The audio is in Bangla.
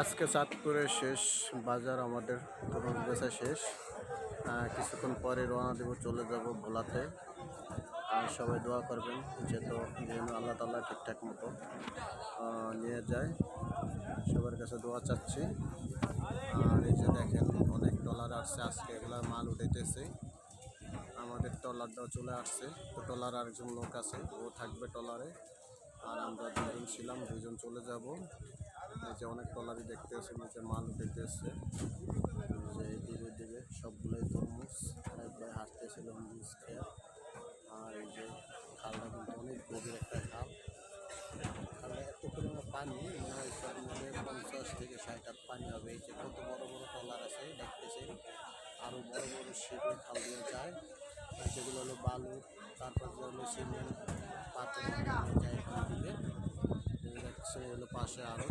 আজকে চাঁদপুরে শেষ বাজার আমাদের তরুণ বেচা শেষ। কিছুক্ষণ পরে রওনা দেব, চলে যাব ভোলাতে। আর সবাই দোয়া করবেন যেন আল্লাহ তাআলা ঠিকঠাক মতো নিয়ে যায়। সবার কাছে দোয়া চাচ্ছি। আর এই যে দেখেন অনেক ট্রলার আসছে, আজকে এগুলার মাল উঠাইতেছে। আমাদের ট্রলারটাও চলে আসছে, তো ট্রলার আরেকজন লোক আছে, ও থাকবে ট্রলারে। আর আমরা দুজন ছিলাম, দুজন চলে যাব। এই যে অনেক ট্রলারই দেখতে আসছে, নিচে মাল উঠাইতে আসছে। যে দিকে দিকে সবগুলোই তরমুজ, একবার হাঁটতেছিল তরমুজ খেয়ে। আর এই যে খালটা কিন্তু অনেক গভীর একটা খাল। খালে এত পরিমাণে পানি, মনে হয় সব মিলে 50 থেকে 60 হাত পানি হবে। এই যে কত বড় বড় ট্রলার আছে দেখতেছেন, আরও বড় বড় শিপে খাল দিয়ে যায়। আর যেগুলো হলো বালু, তারপর যে হলো সিমেন্ট, পাথর যায় এখান থেকে। যাচ্ছে হলো পাশে আরও